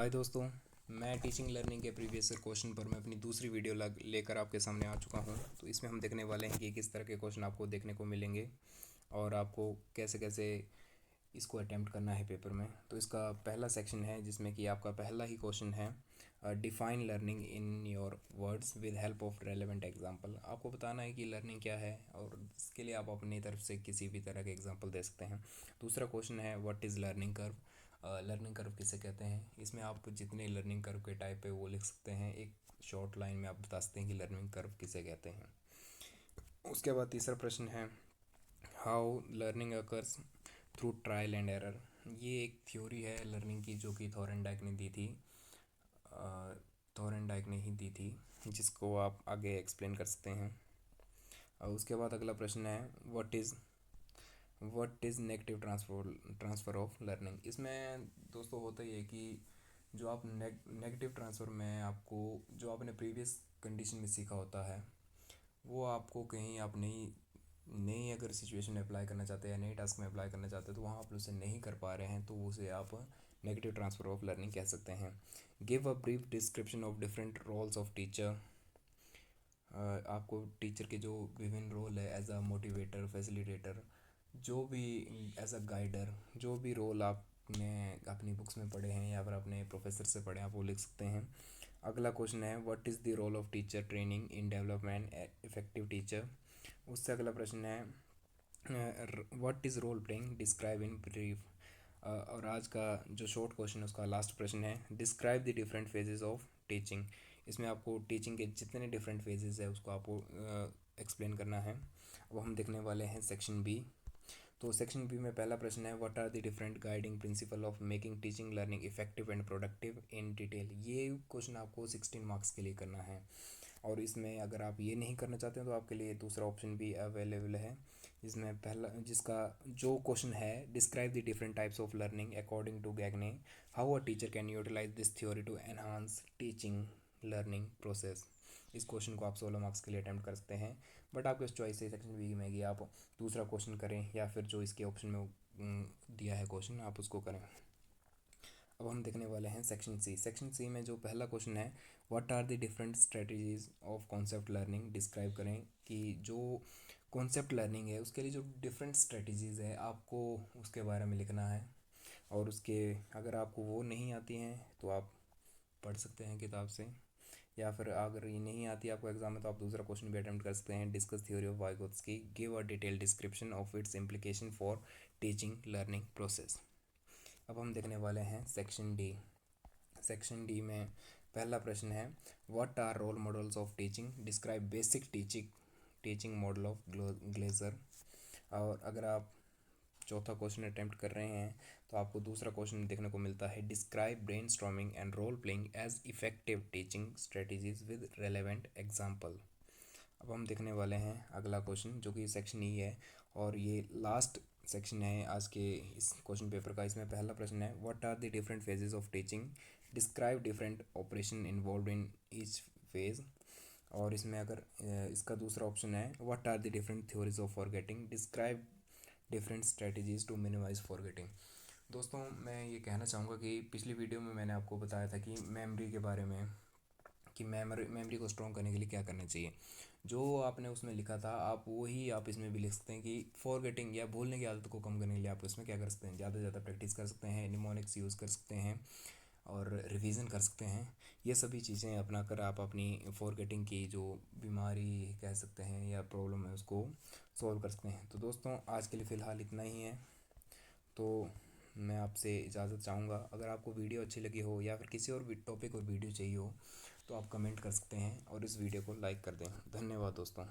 हाय दोस्तों। मैं teaching learning के प्रीवियस क्वेश्चन पर मैं अपनी दूसरी वीडियो लेकर आपके सामने आ चुका हूं। तो इसमें हम देखने वाले हैं कि किस तरह के क्वेश्चन आपको देखने को मिलेंगे और आपको कैसे कैसे इसको अटेम्प्ट करना है पेपर में। तो इसका पहला सेक्शन है जिसमें कि आपका पहला ही क्वेश्चन है, define learning in your words with help of relevant example. आपको बताना है कि लर्निंग क्या है और इसके लिए आप अपनी तरफ से किसी भी तरह के एग्जांपल दे सकते हैं। दूसरा क्वेश्चन है, what is learning curve. Learning curve किसे कहते हैं। इसमें आप जितने लर्निंग कर्व के टाइप है वो लिख सकते हैं। एक शॉर्ट लाइन में आप बता सकते हैं कि लर्निंग कर्व किसे कहते हैं। उसके बाद तीसरा प्रश्न है, how learning occurs through trial and error. ये एक थ्योरी है लर्निंग की जो कि थॉरनडाइक ने दी थी। थॉरनडाइक ने ही दी थी, जिसको आप आगे एक्सप्लेन कर सकते हैं। और उसके बाद अगला प्रश्न है, what is negative transfer of learning. इसमें दोस्तों होता ही है कि जो आप नेगेटिव ट्रांसफ़र में आपको जो आपने प्रीवियस कंडीशन में सीखा होता है वो आपको कहीं आप नई नई अगर सिचुएशन में अप्लाई करना चाहते हैं या नई टास्क में अप्लाई करना चाहते हैं तो वहाँ आप उसे नहीं कर पा रहे हैं, तो उसे आप नेगेटिव ट्रांसफ़र ऑफ लर्निंग कह सकते हैं। Give a brief description of different roles of teacher. आपको टीचर के जो विभिन्न रोल है, एज अ मोटिवेटर, फैसिलिटेटर, जो भी एज अ गाइडर, जो भी रोल आपने अपनी बुक्स में पढ़े हैं या फिर अपने प्रोफेसर से पढ़े हैं आप वो लिख सकते हैं। अगला क्वेश्चन है, what is the role of teacher training in development effective teacher. उससे अगला प्रश्न है, what is role playing describe in brief. और आज का जो शॉर्ट क्वेश्चन है उसका लास्ट प्रश्न है, describe the different phases of teaching. इसमें आपको टीचिंग के जितने डिफरेंट फेजेस है उसको आपको एक्सप्लेन करना है। अब हम देखने वाले हैं सेक्शन बी। तो सेक्शन बी में पहला प्रश्न है, what are the different guiding principle of making teaching learning effective and productive in detail. ये क्वेश्चन आपको 16 मार्क्स के लिए करना है। और इसमें अगर आप ये नहीं करना चाहते हैं तो आपके लिए दूसरा ऑप्शन भी अवेलेबल है, जिसमें पहला जिसका जो क्वेश्चन है, describe the different types of learning according to Gagne, how a teacher can utilise this theory to enhance teaching learning process. इस क्वेश्चन को आप 16 मार्क्स के लिए अटैम्प्ट कर सकते हैं, बट आपके चॉइस है सेक्शन बी में कि आप दूसरा क्वेश्चन करें या फिर जो इसके ऑप्शन में दिया है क्वेश्चन आप उसको करें। अब हम देखने वाले हैं सेक्शन सी। सेक्शन सी में जो पहला क्वेश्चन है, what are the different strategies of concept learning. Describe करें कि जो कॉन्सेप्ट लर्निंग है उसके लिए जो डिफरेंट स्ट्रेटजीज़ है आपको उसके बारे में लिखना है। और उसके अगर आपको वो नहीं आती हैं तो आप पढ़ सकते हैं किताब से, या फिर अगर ये नहीं आती आपको एग्जाम में तो आप दूसरा क्वेश्चन भी अटेम्प्ट कर सकते हैं। Discuss theory of Vygotsky, give a detail description of its implication for teaching learning process. अब हम देखने वाले हैं सेक्शन डी। सेक्शन डी में पहला प्रश्न है, what are role models of teaching. Describe basic teaching model of Glaser. और अगर आप चौथा क्वेश्चन अटेम्प्ट कर रहे हैं तो आपको दूसरा क्वेश्चन देखने को मिलता है, describe brainstorming and role playing as effective teaching strategies with relevant example. अब हम देखने वाले हैं अगला क्वेश्चन जो कि सेक्शन ई है और ये लास्ट सेक्शन है आज के इस क्वेश्चन पेपर का। इसमें पहला प्रश्न है, what are the different phases of teaching. Describe different operation involve in each phase. और इसमें अगर इसका दूसरा ऑप्शन है, what are the different theories of forgetting. Describe different strategies to minimise forgetting. दोस्तों मैं ये कहना चाहूँगा कि पिछली वीडियो में मैंने आपको बताया था कि मेमोरी के बारे में, कि मेमोरी को स्ट्रॉन्ग करने के लिए क्या करना चाहिए। जो आपने उसमें लिखा था आप वही आप इसमें भी लिख सकते हैं कि फॉरगेटिंग या भूलने की आदत को कम करने के लिए आप इसमें क्या कर सकते हैं, ज़्यादा से ज़्यादा प्रैक्टिस कर सकते हैं, निमोनिक्स यूज़ कर सकते हैं और रिवीजन कर सकते हैं। ये सभी चीज़ें अपना कर आप अपनी फॉरगेटिंग की जो बीमारी कह सकते हैं या प्रॉब्लम है उसको सॉल्व कर सकते हैं। तो दोस्तों आज के लिए फ़िलहाल इतना ही है। तो मैं आपसे इजाज़त चाहूँगा। अगर आपको वीडियो अच्छी लगी हो या फिर किसी और भी टॉपिक और वीडियो चाहिए हो तो आप कमेंट कर सकते हैं और इस वीडियो को लाइक कर दें। धन्यवाद दोस्तों।